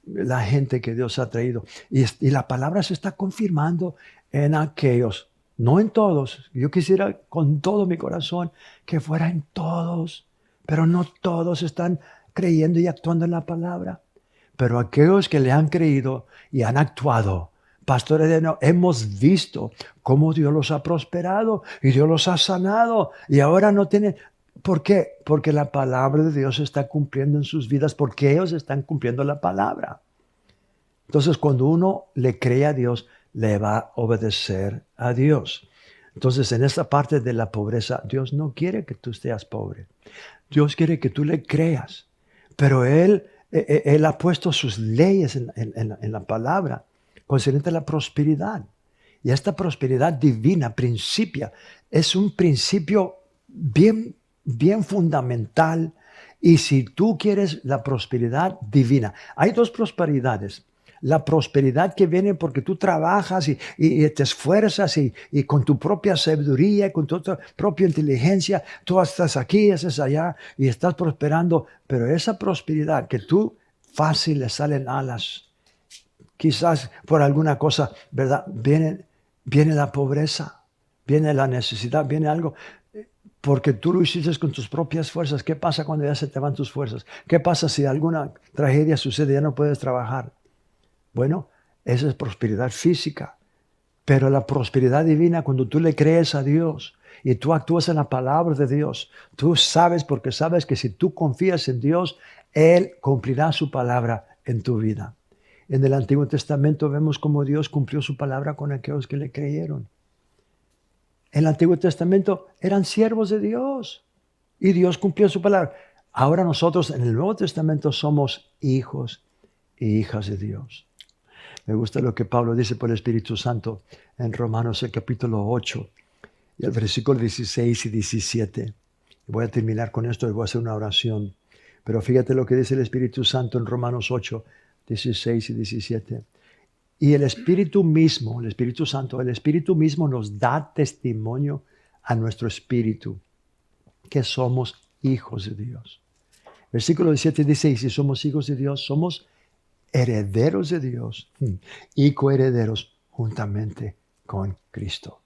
la gente que Dios ha traído. Y la palabra se está confirmando en aquellos, no en todos. Yo quisiera con todo mi corazón que fuera en todos, pero no todos están creyendo y actuando en la palabra. Pero aquellos que le han creído y han actuado, pastores, hemos visto cómo Dios los ha prosperado y Dios los ha sanado y ahora no tienen. ¿Por qué? Porque la palabra de Dios se está cumpliendo en sus vidas, porque ellos están cumpliendo la palabra. Entonces, cuando uno le cree a Dios, le va a obedecer a Dios. Entonces, en esta parte de la pobreza, Dios no quiere que tú seas pobre. Dios quiere que tú le creas. Pero Él ha puesto sus leyes en la palabra concerniente a la prosperidad. Y esta prosperidad divina, es un principio bien fundamental. Y si tú quieres la prosperidad divina, hay dos prosperidades. La prosperidad que viene porque tú trabajas y te esfuerzas y con tu propia sabiduría, con tu propia inteligencia, tú estás aquí, estás allá y estás prosperando. Pero esa prosperidad que tú fácil le salen alas, quizás por alguna cosa, ¿verdad? Viene la pobreza, viene la necesidad, viene algo. Porque tú lo hiciste con tus propias fuerzas. ¿Qué pasa cuando ya se te van tus fuerzas? ¿Qué pasa si alguna tragedia sucede y ya no puedes trabajar? Bueno, esa es prosperidad física. Pero la prosperidad divina, cuando tú le crees a Dios y tú actúas en la palabra de Dios, tú sabes, porque sabes que si tú confías en Dios, Él cumplirá su palabra en tu vida. En el Antiguo Testamento vemos cómo Dios cumplió su palabra con aquellos que le creyeron. En el Antiguo Testamento eran siervos de Dios y Dios cumplió su palabra. Ahora nosotros en el Nuevo Testamento somos hijos e hijas de Dios. Me gusta lo que Pablo dice por el Espíritu Santo en Romanos el capítulo 8 y el versículo 16 y 17. Voy a terminar con esto y voy a hacer una oración. Pero fíjate lo que dice el Espíritu Santo en Romanos 8, 16 y 17. Y el Espíritu mismo, el Espíritu Santo, el Espíritu mismo nos da testimonio a nuestro espíritu que somos hijos de Dios. Versículo 17 dice, y si somos hijos de Dios, somos herederos de Dios y coherederos juntamente con Cristo.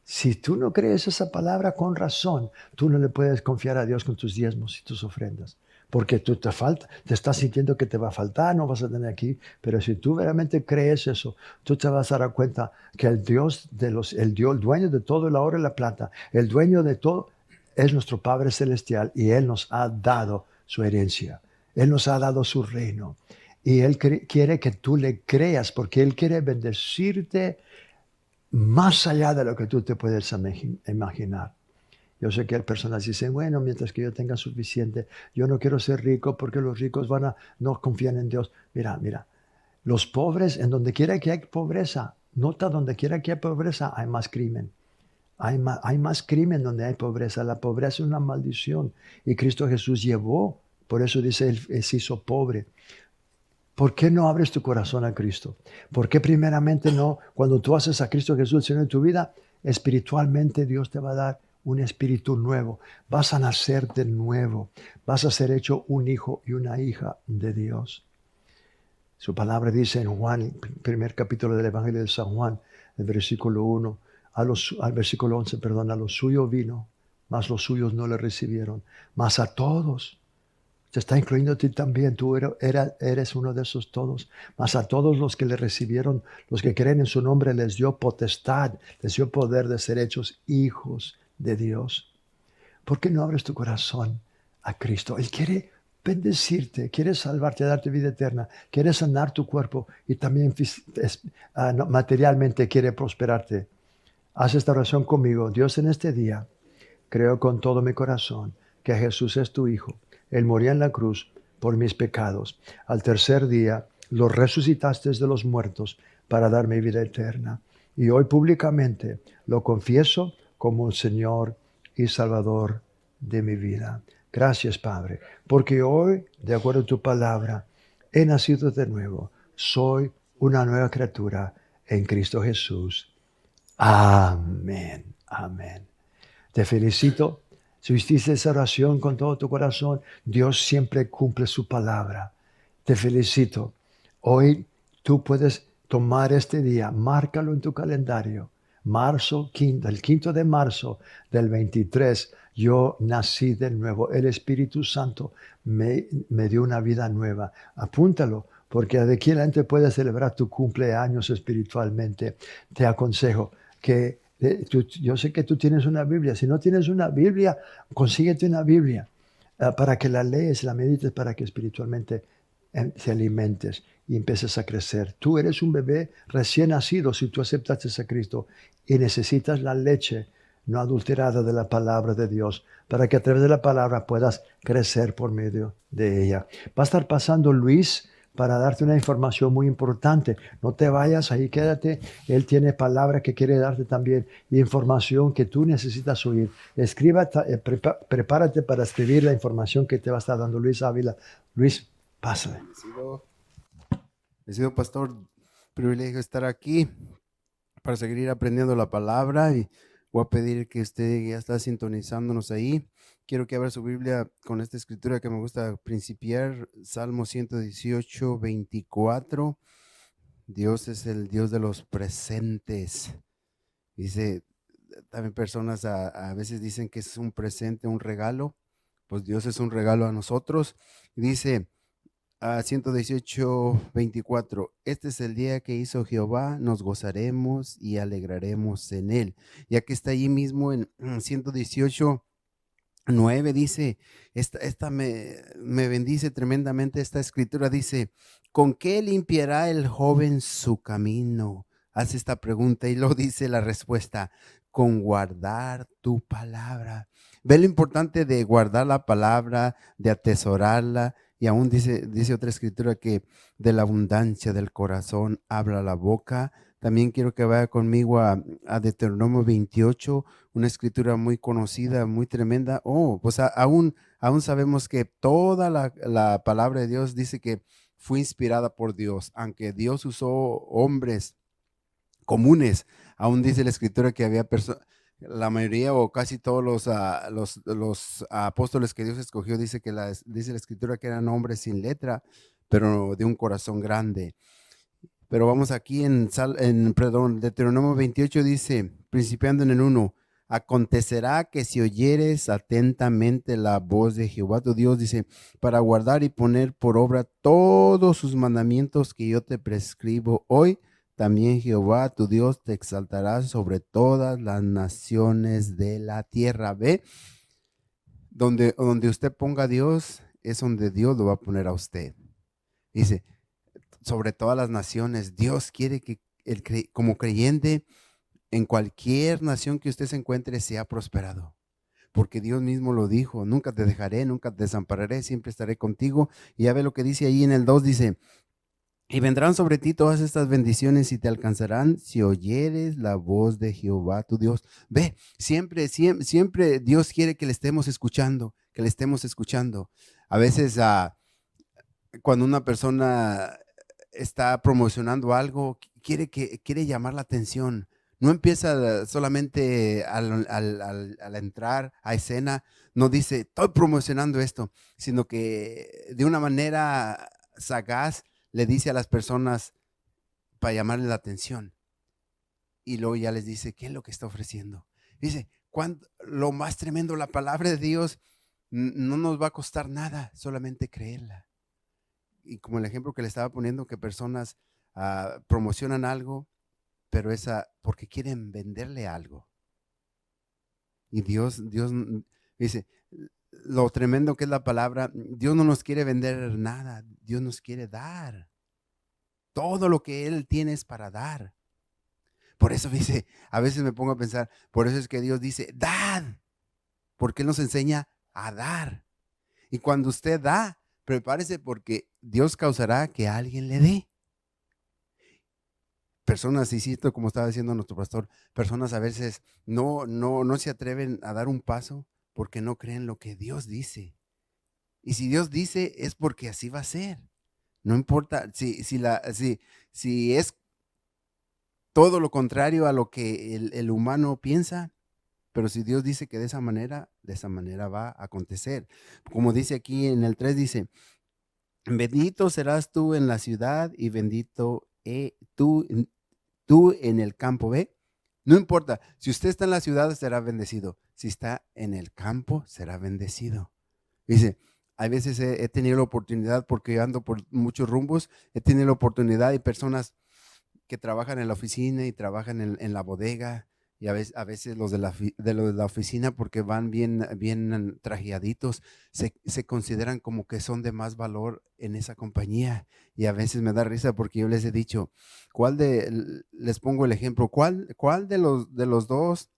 Si tú no crees esa palabra con razón, tú no le puedes confiar a Dios con tus diezmos y tus ofrendas. Porque tú te estás sintiendo que te va a faltar, no vas a tener aquí. Pero si tú realmente crees eso, tú te vas a dar cuenta que el Dios el dueño de todo el oro y la plata, el dueño de todo, es nuestro Padre Celestial y Él nos ha dado su herencia. Él nos ha dado su reino. Y Él quiere que tú le creas porque Él quiere bendecirte más allá de lo que tú te puedes imaginar. Yo sé que hay personas que dicen, bueno, mientras que yo tenga suficiente, yo no quiero ser rico porque los ricos no confían en Dios. Mira, los pobres, en donde quiera que hay pobreza, nota donde quiera que hay pobreza, hay más crimen. Hay más crimen donde hay pobreza. La pobreza es una maldición y Cristo Jesús llevó, por eso dice, Él se hizo pobre. ¿Por qué no abres tu corazón a Cristo? ¿Por qué primeramente no, cuando tú haces a Cristo Jesús el Señor en tu vida, espiritualmente Dios te va a dar un espíritu nuevo? Vas a nacer de nuevo. Vas a ser hecho un hijo y una hija de Dios. Su palabra dice en Juan, primer capítulo del Evangelio de San Juan, el versículo 1, al versículo 11, perdón, a los suyos vino, mas los suyos no le recibieron, mas a todos. Te está incluyendo a ti también, tú eres uno de esos todos. Mas a todos los que le recibieron, los que creen en su nombre, les dio potestad, les dio poder de ser hechos hijos de Dios. ¿Por qué no abres tu corazón a Cristo? Él quiere bendecirte, quiere salvarte, darte vida eterna, quiere sanar tu cuerpo y también materialmente quiere prosperarte. Haz esta oración conmigo. Dios, en este día, creo con todo mi corazón que Jesús es tu Hijo. Él murió en la cruz por mis pecados. Al tercer día lo resucitaste de los muertos para darme vida eterna. Y hoy públicamente lo confieso como el Señor y Salvador de mi vida. Gracias, Padre, porque hoy, de acuerdo a tu palabra, he nacido de nuevo. Soy una nueva criatura en Cristo Jesús. Amén. Amén. Te felicito. Si hiciste esa oración con todo tu corazón, Dios siempre cumple su palabra. Te felicito. Hoy tú puedes tomar este día, márcalo en tu calendario. Marzo 5, el 5 de marzo del 23, yo nací de nuevo. El Espíritu Santo me dio una vida nueva. Apúntalo, porque de aquí adelante puedes celebrar tu cumpleaños espiritualmente. Te aconsejo que yo sé que tú tienes una Biblia. Si no tienes una Biblia, consíguete una Biblia para que la lees, la medites, para que espiritualmente te alimentes y empieces a crecer. Tú eres un bebé recién nacido si tú aceptaste a Cristo y necesitas la leche no adulterada de la palabra de Dios para que a través de la palabra puedas crecer por medio de ella. Va a estar pasando Luis para darte una información muy importante. No te vayas, ahí quédate. Él tiene palabra que quiere darte también, información que tú necesitas oír. Prepárate para escribir la información que te va a estar dando Luis Ávila. Luis, pásale. Bendecido pastor, privilegio estar aquí para seguir aprendiendo la palabra y voy a pedir que usted ya está sintonizándonos ahí. Quiero que abra su Biblia con esta escritura que me gusta principiar, Salmo 118, 24. Dios es el Dios de los presentes. Dice, también personas a veces dicen que es un presente, un regalo. Pues Dios es un regalo a nosotros. Dice, 118, 24. Este es el día que hizo Jehová, nos gozaremos y alegraremos en él. Ya que está allí mismo en 118, 9 dice, esta me bendice tremendamente esta escritura. Dice, ¿con qué limpiará el joven su camino? Hace esta pregunta y lo dice la respuesta, con guardar tu palabra. Ve lo importante de guardar la palabra, de atesorarla. Y aún dice otra escritura que de la abundancia del corazón habla la boca. También quiero que vaya conmigo a Deuteronomio 28, una escritura muy conocida, muy tremenda. Pues aún sabemos que toda la palabra de Dios dice que fue inspirada por Dios, aunque Dios usó hombres comunes. Aún dice la escritura que había la mayoría o casi todos los apóstoles que Dios escogió, dice la escritura que eran hombres sin letra, pero de un corazón grande. Pero vamos aquí perdón, Deuteronomio 28 dice, principiando en el 1, acontecerá que si oyeres atentamente la voz de Jehová tu Dios, dice, para guardar y poner por obra todos sus mandamientos que yo te prescribo hoy, también Jehová tu Dios te exaltará sobre todas las naciones de la tierra. ¿Ve? Donde usted ponga a Dios, es donde Dios lo va a poner a usted. Dice, sobre todas las naciones, Dios quiere que como creyente, en cualquier nación que usted se encuentre, sea prosperado. Porque Dios mismo lo dijo, nunca te dejaré, nunca te desampararé, siempre estaré contigo. Y ya ve lo que dice ahí en el 2, dice, y vendrán sobre ti todas estas bendiciones y te alcanzarán si oyeres la voz de Jehová tu Dios. Ve, siempre Dios quiere que le estemos escuchando, que le estemos escuchando. A veces cuando una persona está promocionando algo, quiere llamar la atención. No empieza solamente al entrar a escena, no dice, estoy promocionando esto, sino que de una manera sagaz le dice a las personas para llamarle la atención. Y luego ya les dice, ¿qué es lo que está ofreciendo? Dice, lo más tremendo, la palabra de Dios no nos va a costar nada, solamente creerla. Y como el ejemplo que le estaba poniendo, que personas promocionan algo, pero porque quieren venderle algo. Y Dios dice, lo tremendo que es la palabra, Dios no nos quiere vender nada, Dios nos quiere dar. Todo lo que Él tiene es para dar. Por eso dice, a veces me pongo a pensar, por eso es que Dios dice, dad, porque Él nos enseña a dar. Y cuando usted da, prepárese porque Dios causará que alguien le dé. Personas, insisto, como estaba diciendo nuestro pastor, personas a veces no se atreven a dar un paso porque no creen lo que Dios dice. Y si Dios dice es porque así va a ser. No importa si es todo lo contrario a lo que el humano piensa, pero si Dios dice que de esa manera va a acontecer. Como dice aquí en el 3, dice, bendito serás tú en la ciudad y bendito tú en el campo. ¿Ve? No importa, si usted está en la ciudad será bendecido, si está en el campo será bendecido. Dice, a veces he tenido la oportunidad, porque ando por muchos rumbos, he tenido la oportunidad y personas que trabajan en la oficina y trabajan en la bodega, y a veces los de la oficina, porque van bien trajeaditos, se consideran como que son de más valor en esa compañía. Y a veces me da risa porque yo les he dicho, les pongo el ejemplo, ¿cuál de los dos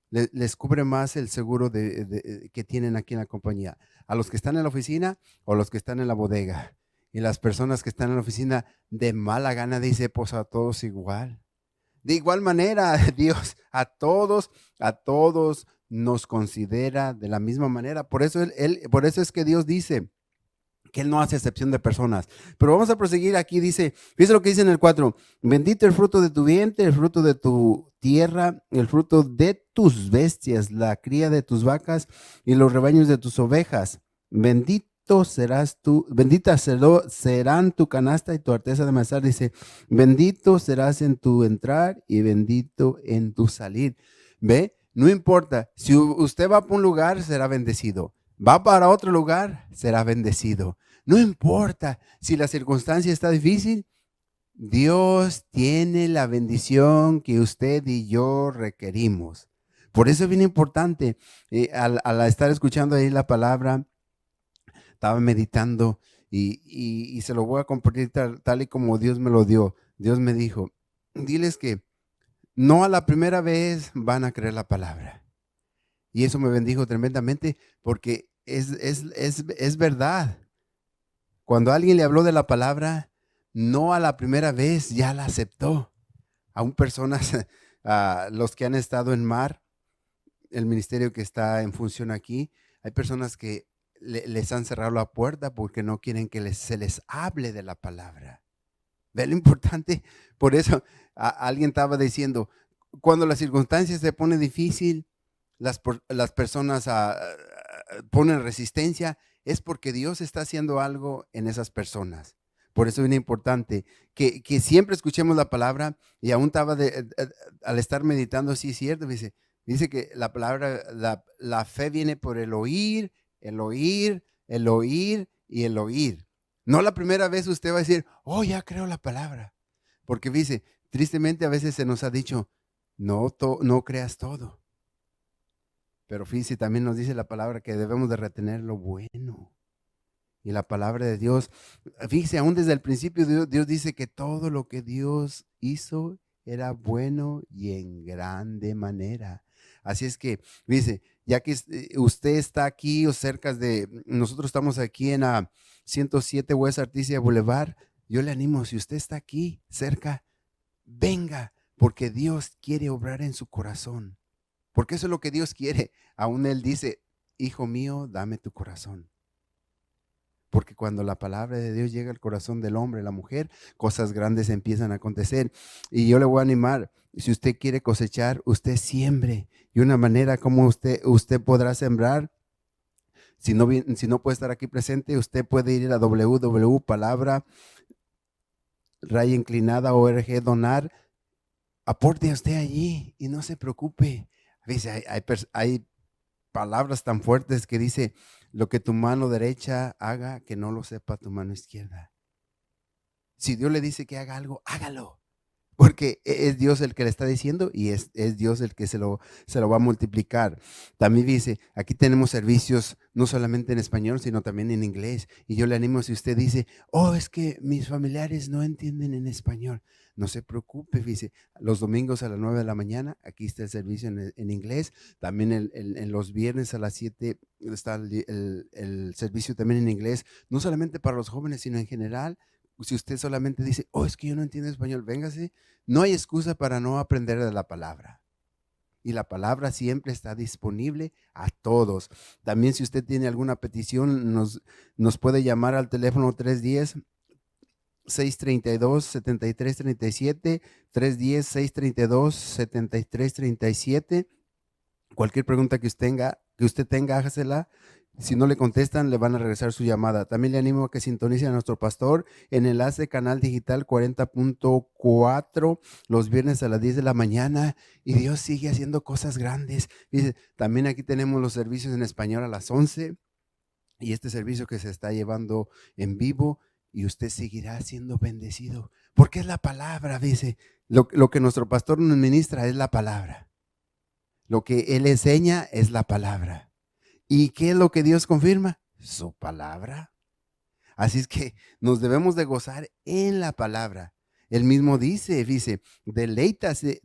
les cubre más el seguro que tienen aquí en la compañía? ¿A los que están en la oficina o a los que están en la bodega? Y las personas que están en la oficina de mala gana dice, pues a todos igual. De igual manera, Dios a todos nos considera de la misma manera. Por eso por eso es que Dios dice que Él no hace excepción de personas. Pero vamos a proseguir aquí, dice, fíjate lo que dice en el 4, bendito el fruto de tu vientre, el fruto de tu tierra, el fruto de tus bestias, la cría de tus vacas y los rebaños de tus ovejas. Bendito serás tú, serán tu canasta y tu arteza de amasar. Dice, bendito serás en tu entrar y bendito en tu salir. ¿Ve? No importa, si usted va para un lugar, será bendecido. Va para otro lugar, será bendecido. No importa si la circunstancia está difícil, Dios tiene la bendición que usted y yo requerimos. Por eso es bien importante, al estar escuchando ahí la palabra, estaba meditando y se lo voy a compartir tal y como Dios me lo dio. Dios me dijo, diles que no a la primera vez van a creer la palabra. Y eso me bendijo tremendamente porque es verdad. Cuando alguien le habló de la palabra, no a la primera vez ya la aceptó. Aún personas, los que han estado en MAR, el ministerio que está en función aquí, hay personas que les han cerrado la puerta porque no quieren que se les hable de la palabra. ¿Ve lo importante? Por eso alguien estaba diciendo, cuando la circunstancia se pone difícil, las personas ponen resistencia, es porque Dios está haciendo algo en esas personas. Por eso es bien importante que siempre escuchemos la palabra. Y aún estaba al estar meditando, sí es cierto, dice que la palabra, la fe viene por el oír, el oír, el oír y el oír. No la primera vez usted va a decir, oh, ya creo la palabra. Porque dice, tristemente a veces se nos ha dicho, no creas todo. Pero fíjese, también nos dice la palabra que debemos de retener lo bueno. Y la palabra de Dios, fíjese, aún desde el principio Dios dice que todo lo que Dios hizo era bueno y en grande manera. Así es que, dice, ya que usted está aquí o cerca nosotros estamos aquí en 107 West Artesia Boulevard, yo le animo, si usted está aquí cerca, venga, porque Dios quiere obrar en su corazón. Porque eso es lo que Dios quiere. Aún Él dice, hijo mío, dame tu corazón. Porque cuando la palabra de Dios llega al corazón del hombre, la mujer, cosas grandes empiezan a acontecer. Y yo le voy a animar, si usted quiere cosechar, usted siembre. Y una manera como usted podrá sembrar, si no puede estar aquí presente, usted puede ir a www.palabra-inclinada.org, donar. Aporte a usted allí y no se preocupe. Dice, hay palabras tan fuertes que dice, lo que tu mano derecha haga, que no lo sepa tu mano izquierda. Si Dios le dice que haga algo, hágalo. Porque es Dios el que le está diciendo y es Dios el que se lo va a multiplicar. También dice, aquí tenemos servicios no solamente en español, sino también en inglés. Y yo le animo, si usted dice, oh, es que mis familiares no entienden en español. No se preocupe, dice, los domingos a las 9 de la mañana, aquí está el servicio en inglés. También en los viernes a las 7 está el servicio también en inglés. No solamente para los jóvenes, sino en general. Si usted solamente dice, oh, es que yo no entiendo español, véngase. No hay excusa para no aprender de la palabra. Y la palabra siempre está disponible a todos. También si usted tiene alguna petición, nos puede llamar al teléfono 310-632-7337, 310-632-7337. Cualquier pregunta que usted tenga, hágasela. Si no le contestan, le van a regresar su llamada. También le animo a que sintonice a nuestro pastor en enlace canal digital 40.4 los viernes a las 10 de la mañana. Y Dios sigue haciendo cosas grandes. Dice, también aquí tenemos los servicios en español a las 11 y este servicio que se está llevando en vivo, y usted seguirá siendo bendecido. Porque es la palabra, dice. Lo que nuestro pastor nos ministra es la palabra. Lo que él enseña es la palabra. ¿Y qué es lo que Dios confirma? Su palabra. Así es que nos debemos de gozar en la palabra. Él mismo dice, deleítate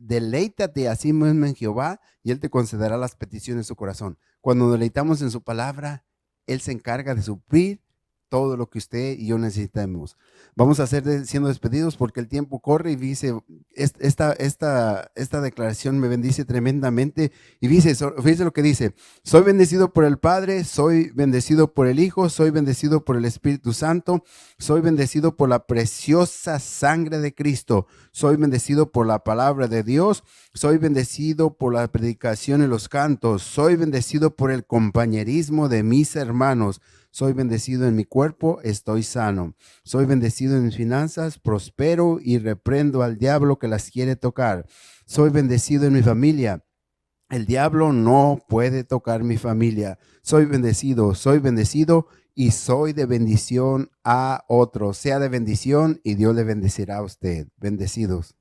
a sí mismo en Jehová y Él te concederá las peticiones de su corazón. Cuando nos deleitamos en su palabra, Él se encarga de suplir todo lo que usted y yo necesitamos. Vamos a siendo despedidos porque el tiempo corre, y dice, esta declaración me bendice tremendamente. Y fíjese lo que dice: soy bendecido por el Padre, soy bendecido por el Hijo, soy bendecido por el Espíritu Santo, soy bendecido por la preciosa sangre de Cristo, soy bendecido por la palabra de Dios, soy bendecido por la predicación y los cantos, soy bendecido por el compañerismo de mis hermanos. Soy bendecido en mi cuerpo, estoy sano. Soy bendecido en mis finanzas, prospero y reprendo al diablo que las quiere tocar. Soy bendecido en mi familia. El diablo no puede tocar mi familia. Soy bendecido y soy de bendición a otros. Sea de bendición y Dios le bendecirá a usted. Bendecidos.